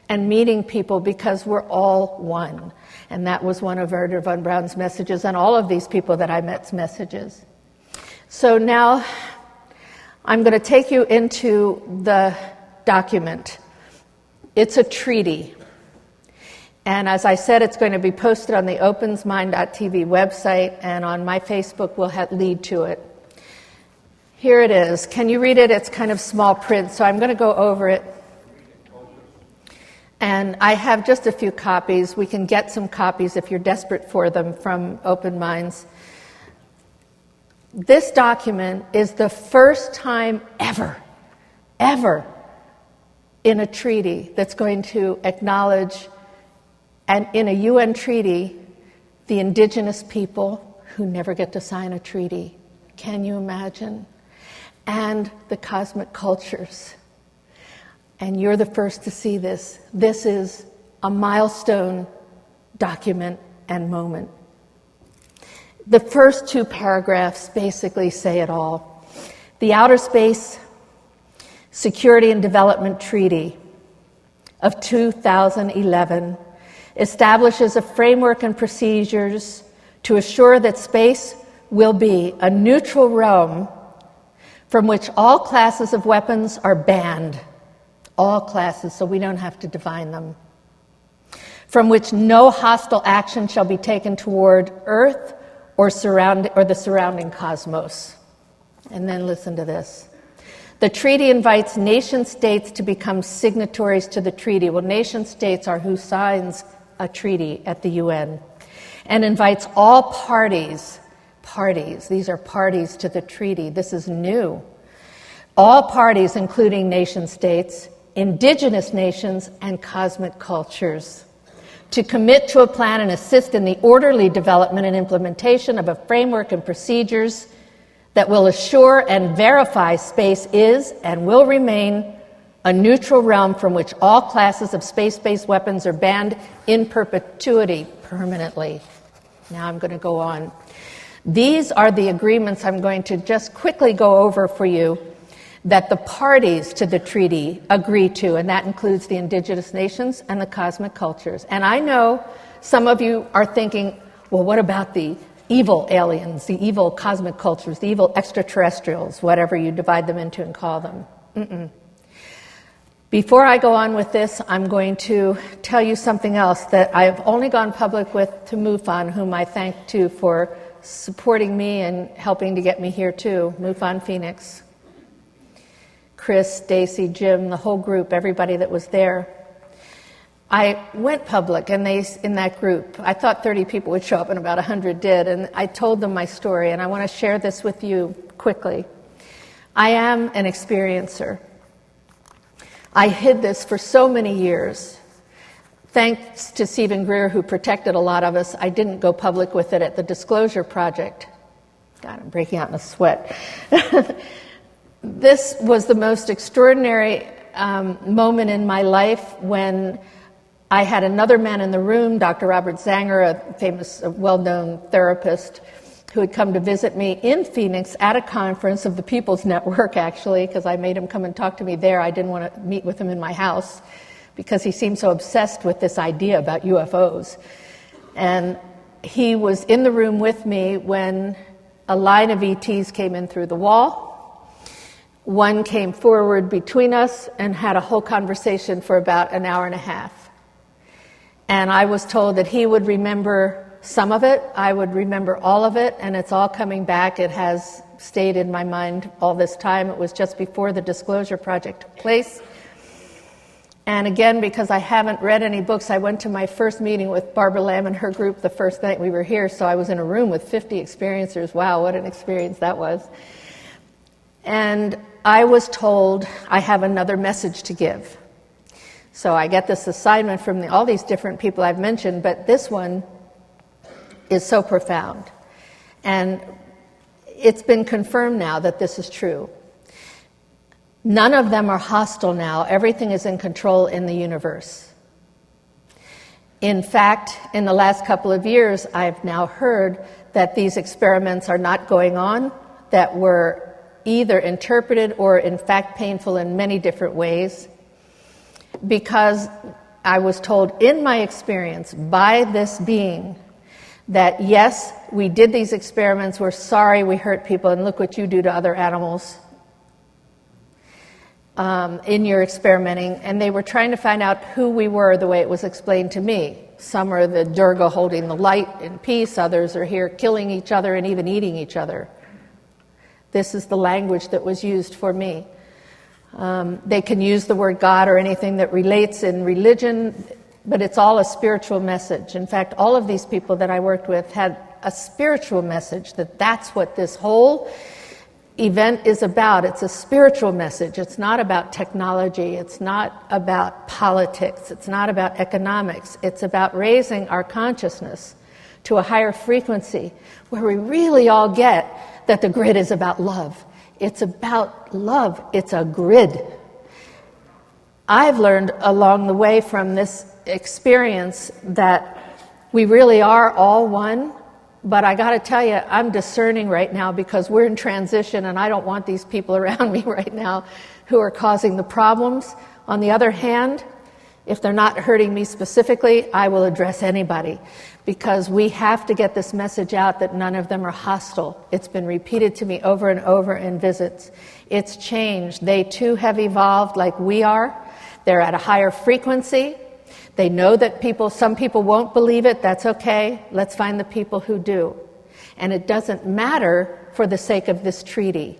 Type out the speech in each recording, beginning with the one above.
and meeting people because we're all one. And that was one of Wernher von Braun's messages, and all of these people that I met's messages. So now I'm going to take you into the document. It's a treaty. And as I said, it's going to be posted on the opensmind.tv website, and on my Facebook will lead to it. Here it is. Can you read it? It's kind of small print, so I'm going to go over it. And I have just a few copies. We can get some copies if you're desperate for them from Open Minds. This document is the first time ever in a treaty that's going to acknowledge, and in a UN treaty, the indigenous people who never get to sign a treaty. Can you imagine? And the cosmic cultures. And you're the first to see this. This is a milestone document and moment. The first two paragraphs basically say it all. The Outer Space Security and Development Treaty of 2011 establishes a framework and procedures to assure that space will be a neutral realm from which all classes of weapons are banned. All classes, so we don't have to define them. From which no hostile action shall be taken toward Earth or the surrounding cosmos. And then listen to this. The treaty invites nation states to become signatories to the treaty. Well, nation states are who signs a treaty at the UN. And invites all parties, these are parties to the treaty. This is new. All parties, including nation states, indigenous nations, and cosmic cultures, to commit to a plan and assist in the orderly development and implementation of a framework and procedures that will assure and verify space is and will remain a neutral realm from which all classes of space-based weapons are banned in perpetuity, permanently. Now I'm going to go on. These are the agreements I'm going to just quickly go over for you that the parties to the treaty agree to, and that includes the indigenous nations and the cosmic cultures. And I know some of you are thinking, well, what about the evil aliens, the evil cosmic cultures, the evil extraterrestrials, whatever you divide them into and call them? Before I go on with this, I'm going to tell you something else that I've only gone public with to MUFON, whom I thank too for supporting me and helping to get me here too, MUFON Phoenix. Chris, Stacy, Jim, the whole group, everybody that was there. I went public, and in that group, I thought 30 people would show up, and about 100 did, and I told them my story, and I want to share this with you quickly. I am an experiencer. I hid this for so many years. Thanks to Stephen Greer, who protected a lot of us, I didn't go public with it at the Disclosure Project. God, I'm breaking out in a sweat. This was the most extraordinary moment in my life when I had another man in the room, Dr. Robert Zanger, a famous, well-known therapist, who had come to visit me in Phoenix at a conference of the People's Network, actually, because I made him come and talk to me there. I didn't want to meet with him in my house because he seemed so obsessed with this idea about UFOs. And he was in the room with me when a line of ETs came in through the wall. One came forward between us and had a whole conversation for about an hour and a half. And I was told that he would remember some of it, I would remember all of it, and it's all coming back. It has stayed in my mind all this time. It was just before the Disclosure Project took place. And again, because I haven't read any books, I went to my first meeting with Barbara Lamb and her group the first night we were here, so I was in a room with 50 experiencers. Wow, what an experience that was. And I was told I have another message to give. So I get this assignment from all these different people I've mentioned, but this one is so profound. And it's been confirmed now that this is true. None of them are hostile now. Everything is in control in the universe. In fact, in the last couple of years, I've now heard that these experiments are not going on, that were either interpreted or in fact painful in many different ways, because I was told in my experience by this being that yes, we did these experiments, we're sorry we hurt people, and look what you do to other animals in your experimenting. And they were trying to find out who we were the way it was explained to me. Some are the Durga holding the light in peace, others are here killing each other and even eating each other. This is the language that was used for me. They can use the word God or anything that relates in religion, but it's all a spiritual message. In fact, all of these people that I worked with had a spiritual message, that's what this whole event is about. It's a spiritual message. It's not about technology. It's not about politics. It's not about economics. It's about raising our consciousness to a higher frequency where we really all get that the grid is about love. It's about love. It's a grid. I've learned along the way from this experience that we really are all one, but I got to tell you, I'm discerning right now because we're in transition and I don't want these people around me right now who are causing the problems. On the other hand, if they're not hurting me specifically, I will address anybody because we have to get this message out that none of them are hostile. It's been repeated to me over and over in visits. It's changed. They too have evolved like we are. They're at a higher frequency. They know that some people won't believe it. That's okay. Let's find the people who do. And it doesn't matter for the sake of this treaty.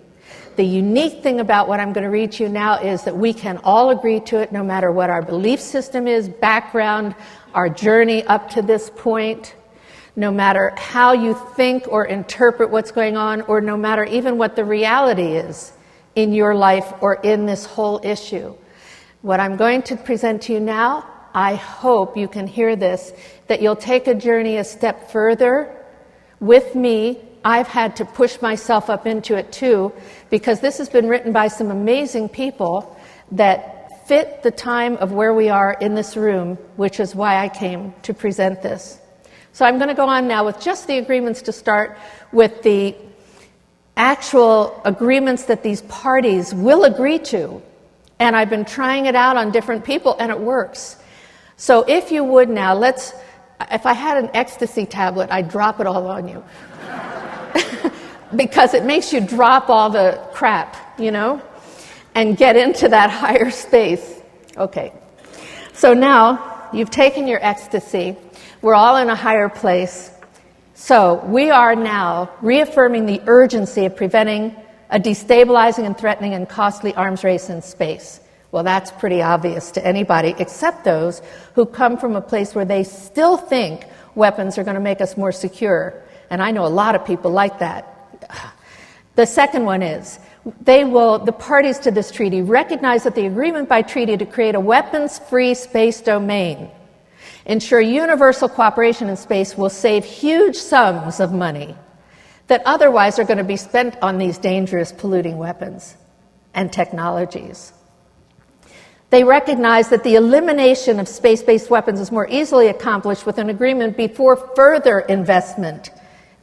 The unique thing about what I'm going to read to you now is that we can all agree to it no matter what our belief system is, background, our journey up to this point, no matter how you think or interpret what's going on, or no matter even what the reality is in your life or in this whole issue. What I'm going to present to you now, I hope you can hear this, that you'll take a journey a step further with me. I've had to push myself up into it too, because this has been written by some amazing people that fit the time of where we are in this room, which is why I came to present this. So I'm going to go on now with just the agreements to start with the actual agreements that these parties will agree to. And I've been trying it out on different people, and it works. So if you would now, if I had an ecstasy tablet, I'd drop it all on you. Because it makes you drop all the crap, and get into that higher space. Okay. So now, you've taken your ecstasy. We're all in a higher place. So we are now reaffirming the urgency of preventing a destabilizing and threatening and costly arms race in space. Well, that's pretty obvious to anybody, except those who come from a place where they still think weapons are going to make us more secure. And I know a lot of people like that. The second one is, the parties to this treaty recognize that the agreement by treaty to create a weapons-free space domain ensure universal cooperation in space will save huge sums of money that otherwise are going to be spent on these dangerous, polluting weapons and technologies. They recognize that the elimination of space-based weapons is more easily accomplished with an agreement before further investment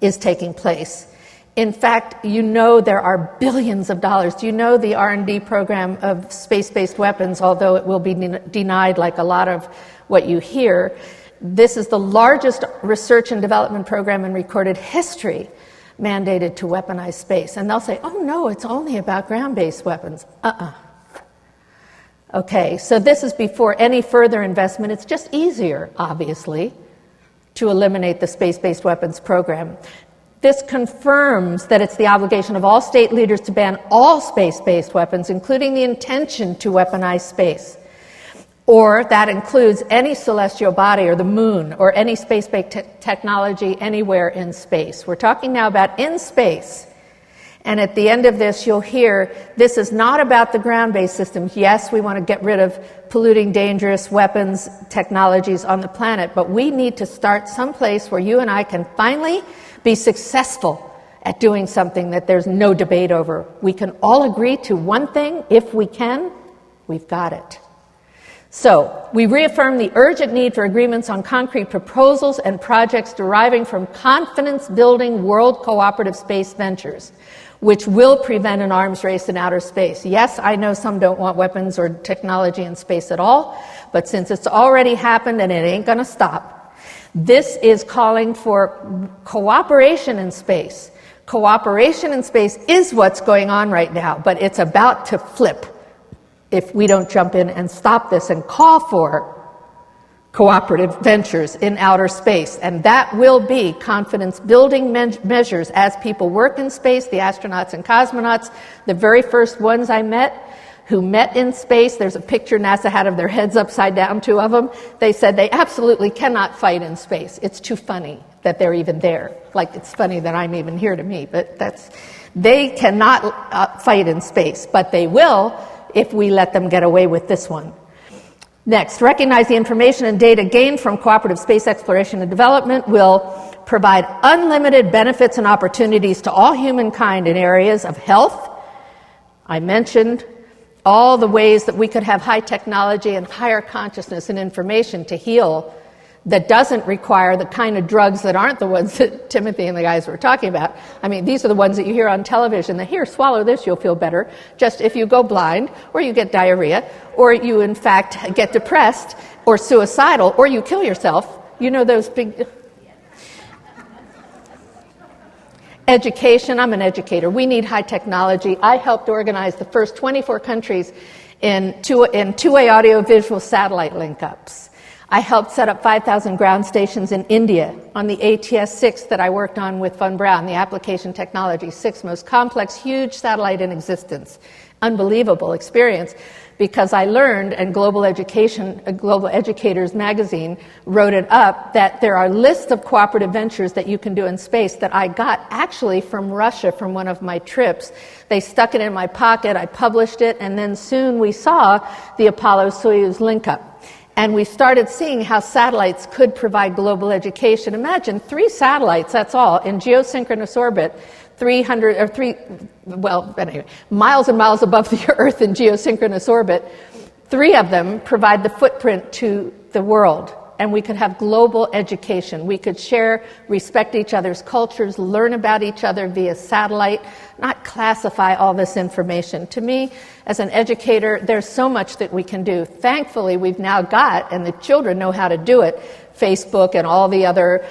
is taking place. In fact, there are billions of dollars. Do you know the R&D program of space-based weapons, although it will be denied like a lot of what you hear, this is the largest research and development program in recorded history mandated to weaponize space. And they'll say, oh no, it's only about ground-based weapons. Okay, so this is before any further investment. It's just easier, obviously, to eliminate the space-based weapons program. This confirms that it's the obligation of all state leaders to ban all space-based weapons, including the intention to weaponize space. Or that includes any celestial body or the moon or any space-based technology anywhere in space. We're talking now about in space. And at the end of this, you'll hear this is not about the ground-based systems. Yes, we want to get rid of polluting, dangerous weapons, technologies on the planet, but we need to start someplace where you and I can finally be successful at doing something that there's no debate over. We can all agree to one thing. If we can, we've got it. So, we reaffirm the urgent need for agreements on concrete proposals and projects deriving from confidence-building world cooperative space ventures, which will prevent an arms race in outer space. Yes, I know some don't want weapons or technology in space at all, but since it's already happened and it ain't going to stop, this is calling for cooperation in space. Cooperation in space is what's going on right now, but it's about to flip if we don't jump in and stop this and call for cooperative ventures in outer space. And that will be confidence-building measures as people work in space, the astronauts and cosmonauts, the very first ones I met who met in space. There's a picture NASA had of their heads upside down, 2 of them. They said they absolutely cannot fight in space. It's too funny that they're even there. Like, it's funny that I'm even here to me, but they cannot fight in space, but they will if we let them get away with this one. Next, recognize the information and data gained from cooperative space exploration and development will provide unlimited benefits and opportunities to all humankind in areas of health. I mentioned all the ways that we could have high technology and higher consciousness and information to heal that doesn't require the kind of drugs that aren't the ones that Timothy and the guys were talking about. I mean, these are the ones that you hear on television that, here, swallow this, you'll feel better. Just if you go blind, or you get diarrhea, or you, in fact, get depressed, or suicidal, or you kill yourself. You know those big... Education, I'm an educator. We need high technology. I helped organize the first 24 countries in two-way audio-visual satellite link-ups. I helped set up 5,000 ground stations in India on the ATS-6 that I worked on with von Braun, the application technology, 6th most complex, huge satellite in existence. Unbelievable experience, because I learned, and Global Educators magazine wrote it up, that there are lists of cooperative ventures that you can do in space that I got actually from Russia from one of my trips. They stuck it in my pocket, I published it, and then soon we saw the Apollo-Soyuz link-up. And we started seeing how satellites could provide global education. Imagine 3 satellites, that's all, in geosynchronous orbit, miles and miles above the Earth in geosynchronous orbit. 3 of them provide the footprint to the world. And we could have global education. We could share, respect each other's cultures, learn about each other via satellite, not classify all this information. To me, as an educator, there's so much that we can do. Thankfully, we've now got, and the children know how to do it, Facebook and all the other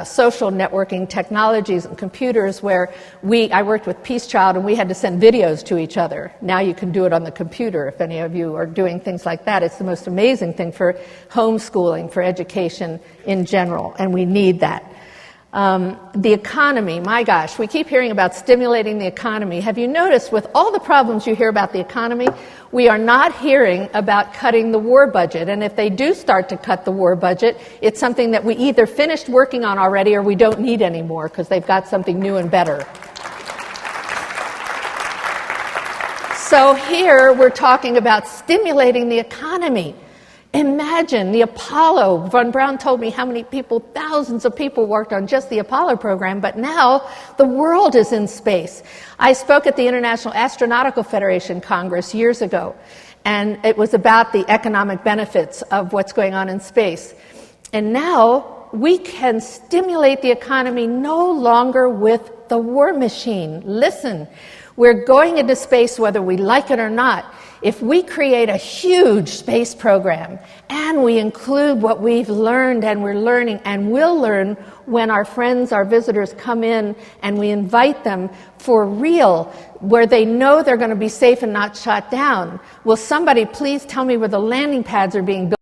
social networking technologies and computers where I worked with Peace Child and we had to send videos to each other. Now you can do it on the computer if any of you are doing things like that. It's the most amazing thing for homeschooling, for education in general, and we need that. The economy, my gosh, we keep hearing about stimulating the economy. Have you noticed with all the problems you hear about the economy, we are not hearing about cutting the war budget. And if they do start to cut the war budget, it's something that we either finished working on already or we don't need anymore because they've got something new and better. So here we're talking about stimulating the economy. Imagine the Apollo. Von Braun told me how many people, thousands of people worked on just the Apollo program, but now the world is in space. I spoke at the International Astronautical Federation Congress years ago, and it was about the economic benefits of what's going on in space. And now we can stimulate the economy no longer with the war machine. Listen, we're going into space whether we like it or not. If we create a huge space program and we include what we've learned and we're learning and will learn when our friends, our visitors come in and we invite them for real, where they know they're going to be safe and not shot down. Will somebody please tell me where the landing pads are being built?